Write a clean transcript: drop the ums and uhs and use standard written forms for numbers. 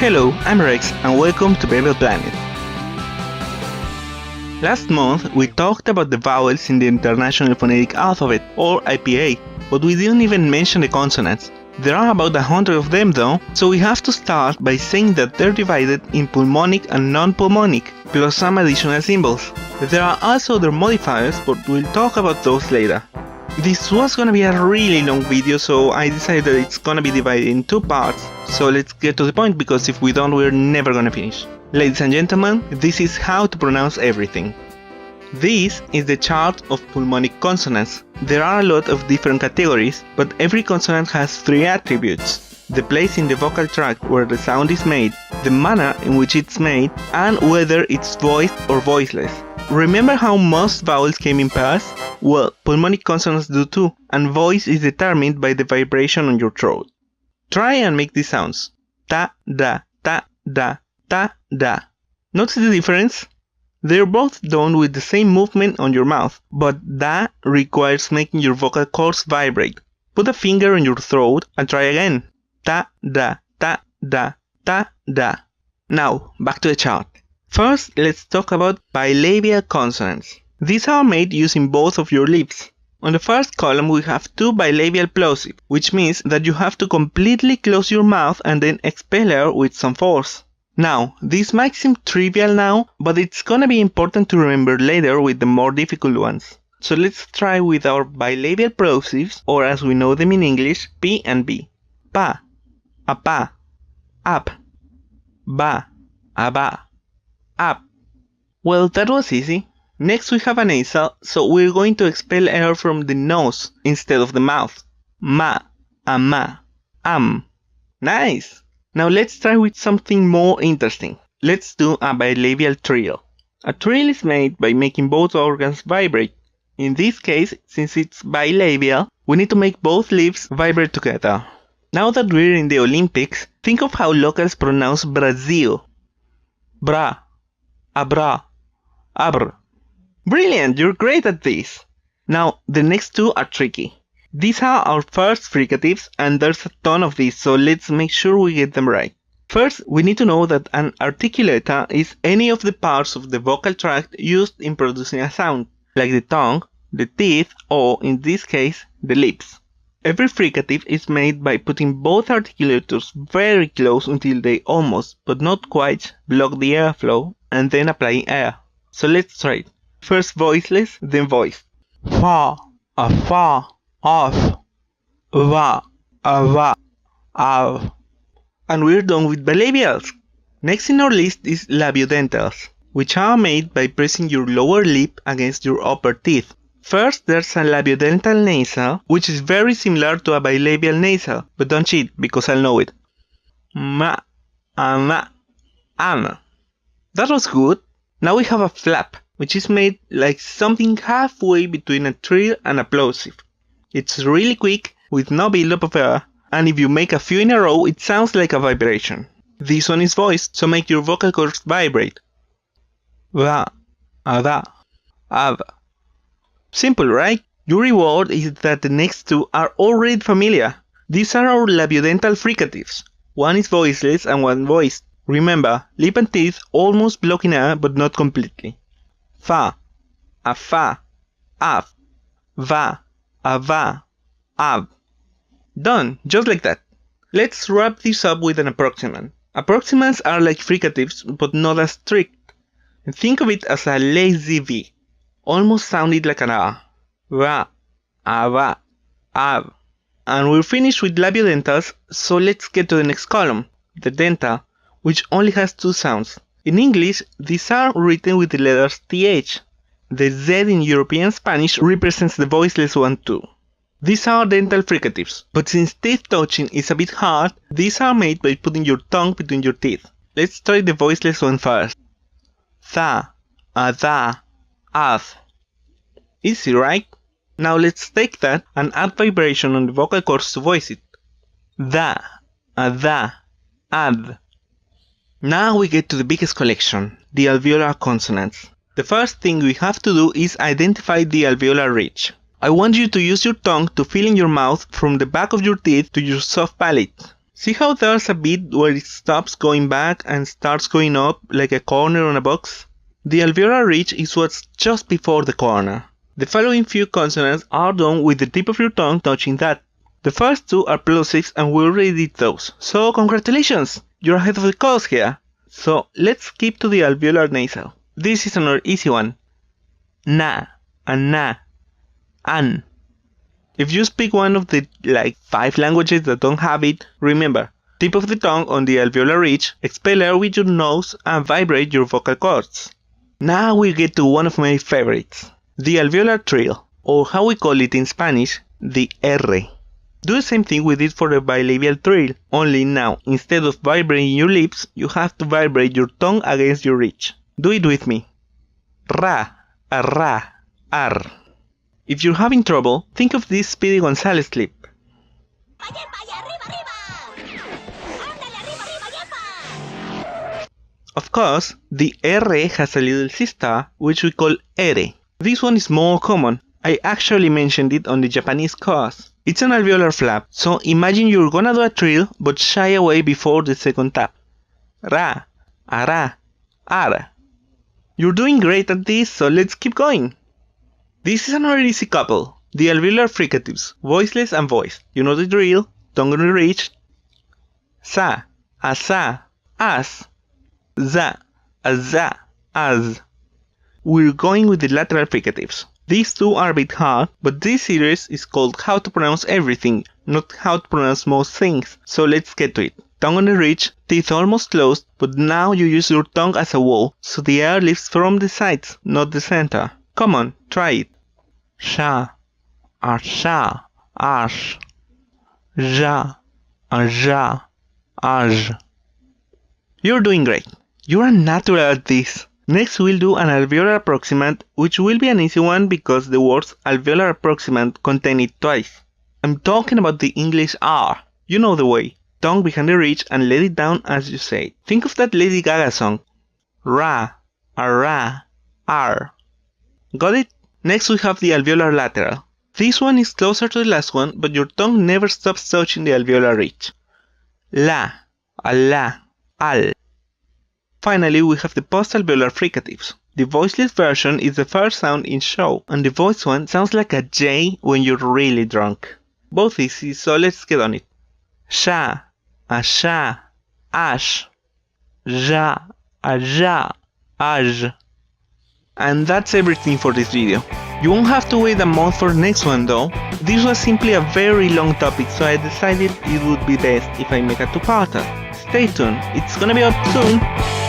Hello, I'm Rex and welcome to Bilabial Planet. Last month we talked about the vowels in the International Phonetic Alphabet, or IPA, but we didn't even mention the consonants. There are about 100 of them though, so we have to start by saying that they're divided in pulmonic and non-pulmonic, plus some additional symbols. There are also other modifiers, but we'll talk about those later. This was gonna be a really long video, so I decided that it's gonna be divided in two parts, so let's get to the point because if we don't, we're never gonna finish. Ladies and gentlemen, this is how to pronounce everything. This is the chart of pulmonic consonants. There are a lot of different categories, but every consonant has three attributes: the place in the vocal tract where the sound is made, the manner in which it's made, and whether it's voiced or voiceless. Remember how most vowels came in pairs? Well, pulmonic consonants do too, and voice is determined by the vibration on your throat. Try and make these sounds. Ta, da, ta, da, ta, da. Notice the difference? They're both done with the same movement on your mouth, but da requires making your vocal cords vibrate. Put a finger on your throat and try again. Ta, da, ta, da, ta, da. Now, back to the chart. First, let's talk about bilabial consonants. These are made using both of your lips. On the first column we have two bilabial plosive, which means that you have to completely close your mouth and then expel air with some force. Now, this might seem trivial now, but it's gonna be important to remember later with the more difficult ones. So let's try with our bilabial plosives, or as we know them in English, P and B. Pa, apa, up, ba, aba, up. Well, that was easy. Next we have a nasal, so we're going to expel air from the nose instead of the mouth. Ma, ama, Nice! Now let's try with something more interesting. Let's do a bilabial trill. A trill is made by making both organs vibrate. In this case, since it's bilabial, we need to make both lips vibrate together. Now that we're in the Olympics, think of how locals pronounce Brazil. Bra, abra, abr. Brilliant, you're great at this! Now, the next two are tricky. These are our first fricatives and there's a ton of these, so let's make sure we get them right. First, we need to know that an articulator is any of the parts of the vocal tract used in producing a sound, like the tongue, the teeth, or in this case, the lips. Every fricative is made by putting both articulators very close until they almost, but not quite, block the airflow and then applying air. So let's try it. First voiceless, then voiced. Fa, afa, af, va, ava, av. And we're done with bilabials. Next in our list is labiodentals, which are made by pressing your lower lip against your upper teeth. First, there's a labiodental nasal, which is very similar to a bilabial nasal, but don't cheat because I'll know it. Ma, ama, ama. That was good. Now we have a flap, which is made like something halfway between a trill and a plosive. It's really quick, with no buildup of air, and if you make a few in a row, it sounds like a vibration. This one is voiced, so make your vocal cords vibrate. Va, ada, av. Simple, right? Your reward is that the next two are already familiar. These are our labiodental fricatives. One is voiceless and one voiced. Remember, lip and teeth almost blocking air, but not completely. Fa, afa, af, va, ava, av. Done, just like that. Let's wrap this up with an approximant. Approximants are like fricatives, but not as strict. Think of it as a lazy V, almost sounded like an A. Va, ava, av. And we're finished with labiodentals, so let's get to the next column, the dental, which only has two sounds. In English, these are written with the letters TH. The Z in European Spanish represents the voiceless one too. These are dental fricatives, but since teeth touching is a bit hard, these are made by putting your tongue between your teeth. Let's try the voiceless one first. Tha, ada, ath. Easy, right? Now let's take that and add vibration on the vocal cords to voice it. Da, ada, ad. Now we get to the biggest collection, the alveolar consonants. The first thing we have to do is identify the alveolar ridge. I want you to use your tongue to fill in your mouth from the back of your teeth to your soft palate. See how there's a bit where it stops going back and starts going up like a corner on a box? The alveolar ridge is what's just before the corner. The following few consonants are done with the tip of your tongue touching that. The first two are plosives and we already did those, so congratulations! You're ahead of the course here! So let's skip to the alveolar nasal. This is another easy one. Na, and na, an. If you speak one of the 5 languages that don't have it, remember, tip of the tongue on the alveolar ridge, expel air with your nose and vibrate your vocal cords. Now we get to one of my favorites, the alveolar trill, or how we call it in Spanish, the R. Do the same thing we did for the bilabial trill, only now, instead of vibrating your lips, you have to vibrate your tongue against your ridge. Do it with me. Ra, arra, ar. If you're having trouble, think of this Speedy Gonzales clip. Of course, the R has a little sister, which we call ere. This one is more common. I actually mentioned it on the Japanese course. It's an alveolar flap, so imagine you're gonna do a trill, but shy away before the second tap. Ra, ara, ar. You're doing great at this, so let's keep going. This is another easy couple, the alveolar fricatives, voiceless and voiced. You know the drill, tongue on the ridge. Sa, asa, as. Za, aza, az. We're going with the lateral fricatives. These two are a bit hard, but this series is called How to Pronounce Everything, not How to Pronounce Most Things. So let's get to it. Tongue on the ridge, teeth almost closed, but now you use your tongue as a wall, so the air leaves from the sides, not the center. Come on, try it. Sha, arsha, ash. Ja, aja, aj. You're doing great. You're a natural at this. Next we'll do an alveolar approximant, which will be an easy one because the words alveolar approximant contain it twice. I'm talking about the English R. You know the way. Tongue behind the ridge and let it down as you say it. Think of that Lady Gaga song. Ra, ara, ar. Got it? Next we have the alveolar lateral. This one is closer to the last one, but your tongue never stops touching the alveolar ridge. La, ala, al. Finally, we have the post-alveolar fricatives. The voiceless version is the first sound in show, and the voiced one sounds like a J when you're really drunk. Both easy, so let's get on it. Sha, asha, ash. Ja, aja, aj. And that's everything for this video. You won't have to wait a month for the next one though. This was simply a very long topic, so I decided it would be best if I make a two-parter. Stay tuned, it's gonna be out soon.